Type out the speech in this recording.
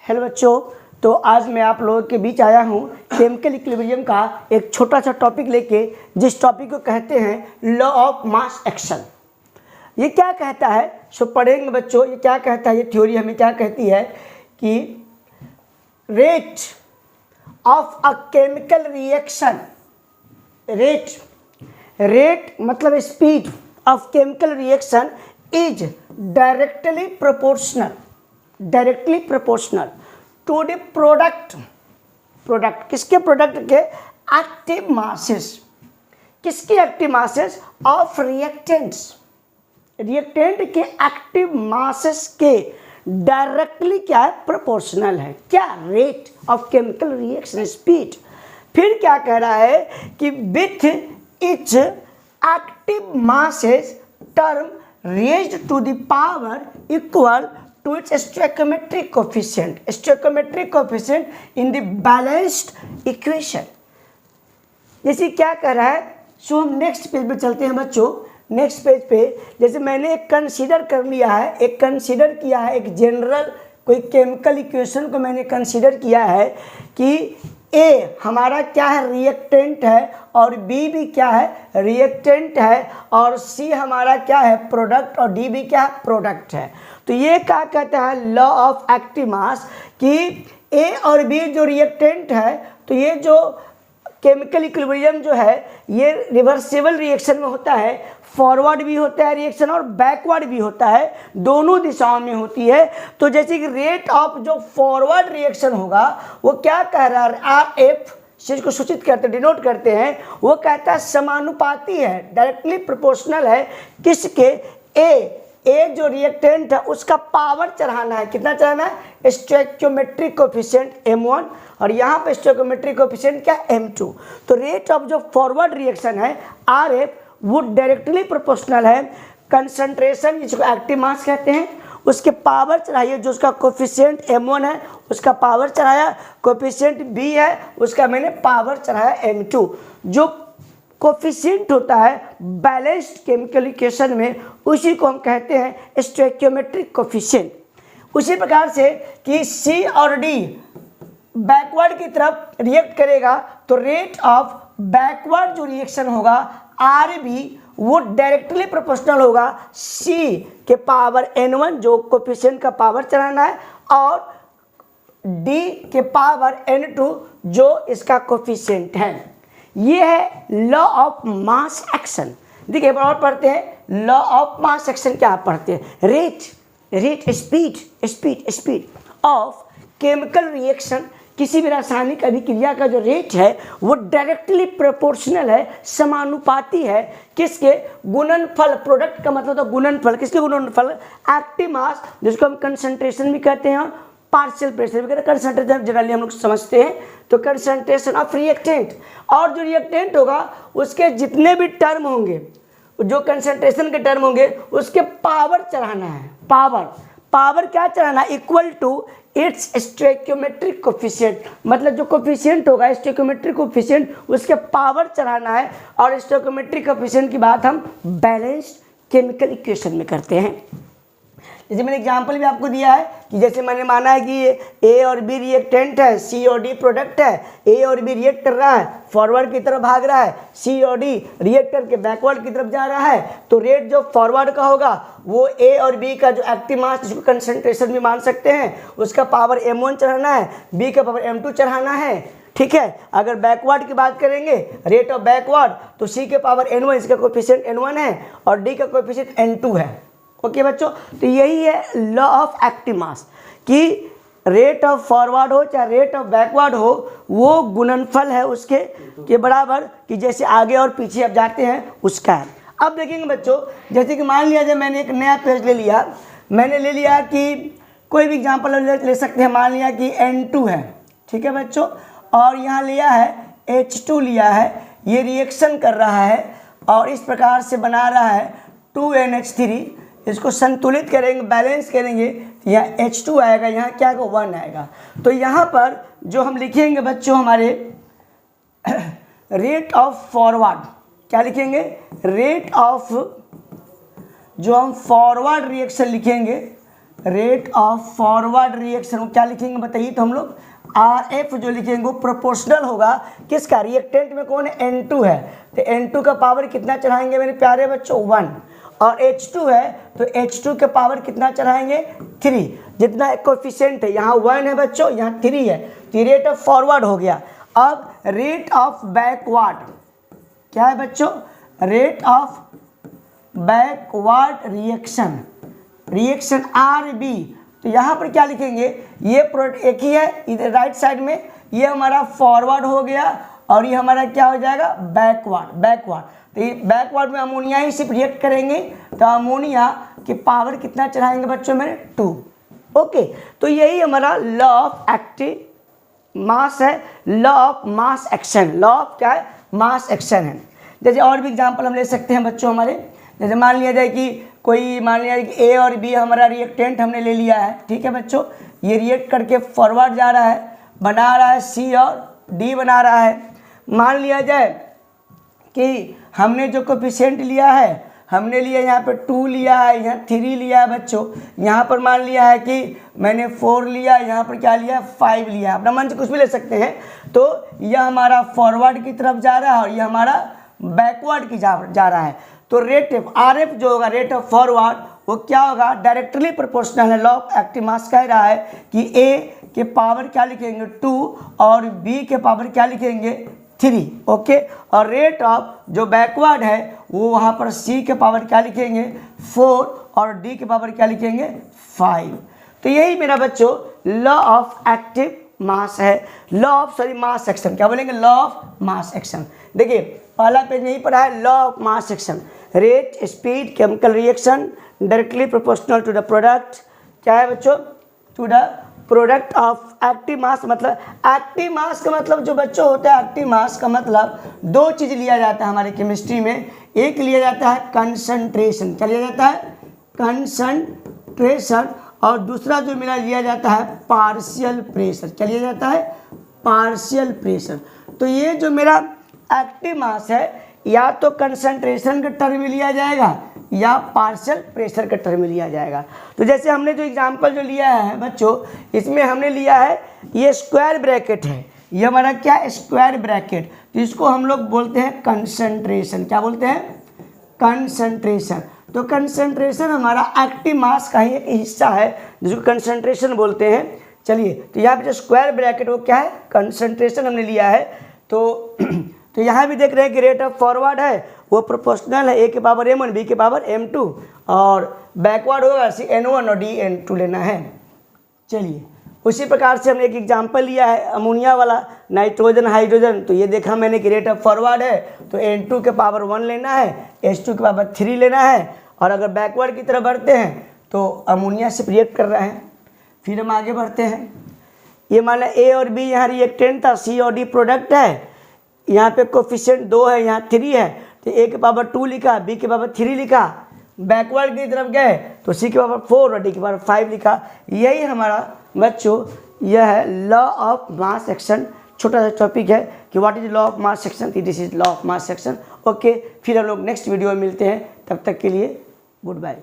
Hello बच्चों, तो आज मैं आप लोगों के बीच आया हूँ केमिकल इक्विलिब्रियम का एक छोटा सा टॉपिक लेके, जिस टॉपिक को कहते हैं लॉ ऑफ मास एक्शन। ये क्या कहता है, सो पढ़ेंगे बच्चों। ये क्या कहता है, ये थ्योरी हमें क्या कहती है कि rate of a chemical reaction, rate मतलब speed of chemical reaction is directly proportional to the product किसके प्रोडक्ट के एक्टिव मासेस, किसकी एक्टिव मासेस ऑफ रिएक्टेंट के एक्टिव मासेस के डायरेक्टली क्या है, प्रोपोर्शनल है। क्या? Rate of chemical reaction speed. फिर क्या कह रहा है कि with each active masses term raised to the power equal to its stoichiometric coefficient in the balanced equation। जैसे क्या कर रहा है, सो हम नेक्स्ट पेज पे चलते हैं बच्चों। नेक्स्ट पेज पे जैसे मैंने एक कंसीडर किया है एक जनरल कोई केमिकल इक्वेशन को मैंने कंसीडर किया है कि ए हमारा क्या है, रिएक्टेंट है, और बी भी क्या है, रिएक्टेंट है, और सी हमारा क्या है, प्रोडक्ट, और डी भी क्या है, प्रोडक्ट है। तो ये क्या कहता है, लॉ ऑफ एक्टिव मास, कि ए और बी जो रिएक्टेंट है, तो ये जो केमिकल इक्विलिब्रियम जो है ये रिवर्सिबल रिएक्शन में होता है। फॉरवर्ड भी होता है रिएक्शन और बैकवर्ड भी होता है, दोनों दिशाओं में होती है। तो जैसे कि रेट ऑफ जो फॉरवर्ड रिएक्शन होगा वो क्या कह रहा है, आर एफ चीज को सूचित करते डिनोट करते हैं, वो कहता है समानुपाती है, डायरेक्टली प्रोपोर्शनल है। किसके? ए जो रिएक्टेंट है उसका पावर चढ़ाना है। कितना चढ़ाना है? स्टोइकियोमेट्रिक कोएफिशिएंट m1, और यहाँ पे स्टोइकियोमेट्रिक कोएफिशिएंट क्या, m2। तो रेट ऑफ जो फॉरवर्ड रिएक्शन है RF वो डायरेक्टली प्रोपोर्शनल है कंसंट्रेशन, जिसको एक्टिव मास कहते हैं, उसके पावर चढ़ाइए। जो उसका कोएफिशिएंट m1 है उसका पावर चढ़ाया, कोएफिशिएंट b है उसका मैंने पावर चढ़ाया m2। जो कोफिशिएंट होता है बैलेंस्ड केमिकल इक्वेशन में, उसी को हम कहते हैं स्टोइकियोमेट्रिक कोफिशिएंट। उसी प्रकार से कि C और D बैकवर्ड की तरफ रिएक्ट करेगा तो रेट ऑफ बैकवर्ड जो रिएक्शन होगा RB वो डायरेक्टली प्रोपोर्शनल होगा C के पावर N1 जो कोफिशिएंट का पावर चढ़ाना है, और D के पावर N2 जो इसका कोफिशिएंट है। ये है लॉ ऑफ मास एक्शन। देखिए और पढ़ते हैं लॉ ऑफ मास एक्शन। क्या पढ़ते हैं? Rate speed of chemical reaction, किसी भी रासायनिक अभिक्रिया का जो रेट है वो डायरेक्टली प्रोपोर्शनल है, समानुपाती है। किसके? गुणनफल, प्रोडक्ट का मतलब तो गुणनफल। किसके गुणनफल? एक्टिव मास, जिसको हम कंसंट्रेशन भी कहते हैं, पार्शियल प्रेशर वगैरह। कंसंट्रेशन जनरली हम लोग समझते हैं, तो कंसंट्रेशन ऑफ रिएक्टेंट, और जो रिएक्टेंट होगा उसके जितने भी टर्म होंगे, जो कंसंट्रेशन के टर्म होंगे उसके पावर चढ़ाना है। पावर क्या चढ़ाना? Equal to its stoichiometric coefficient, मतलब जो कोफिशिएंट होगा स्टोइकियोमेट्रिक कोफिशिएंट उसके पावर चढ़ाना है। और स्टोइकियोमेट्रिक कोफिशिएंट की बात हम बैलेंस्ड केमिकल इक्वेशन में करते हैं। जैसे मैंने एग्जाम्पल भी आपको दिया है कि जैसे मैंने माना है कि ए और बी रिएक्टेंट है, सी और डी प्रोडक्ट है। ए और बी रिएक्ट कर रहा है, फॉरवर्ड की तरफ भाग रहा है, सी और डी रिएक्ट करके बैकवर्ड की तरफ जा रहा है। तो रेट जो फॉरवर्ड का होगा वो ए और बी का जो एक्टिव मास, जिसको कंसंट्रेशन भी मान सकते हैं, उसका पावर m1 चढ़ाना है, बी का पावर m2 चढ़ाना है। ठीक है। अगर बैकवर्ड की बात करेंगे, रेट ऑफ बैकवर्ड, तो सी के पावर n1, इसका कोएफिशिएंट n1 है, और डी का कोएफिशिएंट n2 है। ओके बच्चों, तो यही है लॉ ऑफ एक्टिव मास, कि रेट ऑफ फॉरवर्ड हो चाहे रेट ऑफ बैकवर्ड हो, वो गुणनफल है उसके के बराबर, कि जैसे आगे और पीछे अब जाते हैं उसका है। अब देखेंगे बच्चों, जैसे कि मान लिया, जब मैंने एक नया पेज ले लिया, मैंने ले लिया कि कोई भी एग्जाम्पल ले सकते हैं। मान लिया कि N2 है, ठीक है बच्चों, और यहाँ लिया है H2 लिया है, ये रिएक्शन कर रहा है और इस प्रकार से बना रहा है 2NH3। इसको संतुलित करेंगे, बैलेंस करेंगे, यहाँ H2 आएगा, यहाँ क्या को 1 आएगा। तो यहाँ पर जो हम लिखेंगे बच्चों हमारे रेट ऑफ फॉरवर्ड, क्या लिखेंगे? रेट ऑफ जो हम फॉरवर्ड रिएक्शन लिखेंगे रेट ऑफ फॉरवर्ड रिएक्शन क्या लिखेंगे बताइए, तो हम लोग RF जो लिखेंगे वो प्रोपोर्शनल होगा किसका, रिएक्टेंट में कौन है, N2 है, तो N2 का पावर कितना चढ़ाएंगे मेरे प्यारे बच्चों 1, और H2 है तो H2 के पावर कितना चढ़ाएंगे 3, जितना कोफिशिएंट है यहाँ 1 है बच्चों, यहाँ 3 है, तो रेट ऑफ फॉरवर्ड हो गया। अब रेट ऑफ बैकवर्ड क्या है बच्चों, rate of backward reaction, reaction RB, तो यहाँ पर क्या लिखेंगे, ये प्रोडक्ट एक ही है इधर राइट साइड में, ये हमारा फॉरवर्ड हो गया और ये हमारा क्या हो जाएगा बैकवर्ड, बैकवर्ड, तो ये बैकवर्ड में अमोनिया ही सिर्फ रिएक्ट करेंगे, तो अमोनिया के पावर कितना चढ़ाएंगे बच्चों मेरे 2। ओके, तो यही हमारा लॉ ऑफ एक्टिव मास है, law of mass action, law of क्या है, मास एक्शन है। जैसे और भी एग्जांपल हम ले सकते हैं बच्चों हमारे, जैसे मान लिया जाए कि कोई मान लिया जाए कि A और B हमारा रिएक्टेंट हमने ले लिया है, ठीक है बच्चों, ये रिएक्ट करके फॉरवर्ड जा रहा है, बना रहा है C और D बना रहा है। मान लिया जाए कि हमने जो कोफिशिएंट लिया है, हमने लिया यहाँ पे 2 लिया है, यहाँ 3 लिया है बच्चों, यहाँ पर मान लिया है कि मैंने 4 लिया, यहाँ पर क्या लिया 5 लिया, अपना मन से कुछ भी ले सकते हैं। तो यह हमारा फॉरवर्ड की तरफ जा रहा है और यह हमारा बैकवर्ड की जा रहा है। तो रेट ऑफ RF जो होगा, रेट ऑफ फॉरवर्ड, वो क्या होगा, डायरेक्टली प्रोपोर्शनल है। लॉ ऑफ एक्टिव मास कह रहा है कि A के पावर क्या लिखेंगे 2 और B के पावर क्या लिखेंगे 3, ओके, और रेट ऑफ जो बैकवर्ड है वो वहाँ पर C के पावर क्या लिखेंगे 4 और D के पावर क्या लिखेंगे 5। तो यही मेरा बच्चों लॉ ऑफ एक्टिव मास है, लॉ ऑफ मास एक्शन, क्या बोलेंगे, लॉ ऑफ मास एक्शन। देखिए पहला पेज नहीं पढ़ा है, law of mass action, rate speed chemical reaction directly proportional to the product, क्या है बच्चों, to the product of active mass. मतलब एक्टिव मास का मतलब जो बच्चों होता है, एक्टिव मास का मतलब 2 चीज़ लिया जाता है हमारे केमिस्ट्री में, एक लिया जाता है कंसंट्रेशन, क्या लिया जाता है कंसंट्रेशन, और दूसरा जो मेरा लिया जाता है पार्शियल प्रेशर, क्या लिया जाता है पार्शियल प्रेशर। तो ये जो मेरा एक्टिव मास है या तो कंसंट्रेशन के टर्म में लिया जाएगा या पार्शियल प्रेशर के टर्म में लिया जाएगा। तो जैसे हमने जो एग्जांपल जो लिया है बच्चों, इसमें हमने लिया है ये स्क्वायर ब्रैकेट है, ये हमारा क्या स्क्वायर ब्रैकेट, तो इसको हम लोग बोलते हैं कंसंट्रेशन, क्या बोलते हैं कंसंट्रेशन। तो कंसंट्रेशन हमारा एक्टिव मास का ही एक हिस्सा है जिसको कंसंट्रेशन बोलते हैं। चलिए, तो यहाँ पे जो स्क्वायर ब्रैकेट वो क्या है कंसंट्रेशन हमने लिया है। तो यहाँ भी देख रहे हैं कि रेट ऑफ फॉरवर्ड है वो प्रोपोर्शनल है, A के पावर M1 B के पावर M2, और बैकवर्ड होगा CN1 और DN2 लेना है। चलिए, उसी प्रकार से हमने एक एग्जांपल लिया है अमोनिया वाला, नाइट्रोजन हाइड्रोजन, तो ये देखा मैंने कि रेट ऑफ फॉरवर्ड है तो N2 के पावर 1 लेना है, H2 के पावर 3 लेना है, और अगर बैकवर्ड की तरफ बढ़ते हैं तो अमोनिया से रिएक्ट कर रहे हैं। फिर हम आगे बढ़ते हैं, ये माना A और B यहाँ रिएक्टेंट था, C और D प्रोडक्ट है, यहाँ पे कोफिशिएंट 2 है, यहाँ 3 है, तो A के पावर 2 लिखा, B के पावर 3 लिखा, बैकवर्ड की तरफ गए तो C के पावर 4 और D के पावर 5 लिखा। यही हमारा बच्चों यह है लॉ ऑफ मास एक्शन। छोटा सा टॉपिक है कि what is law of mass action, this is law of mass action. Okay, फिर हम लोग नेक्स्ट वीडियो में मिलते हैं, तब तक के लिए गुड बाय।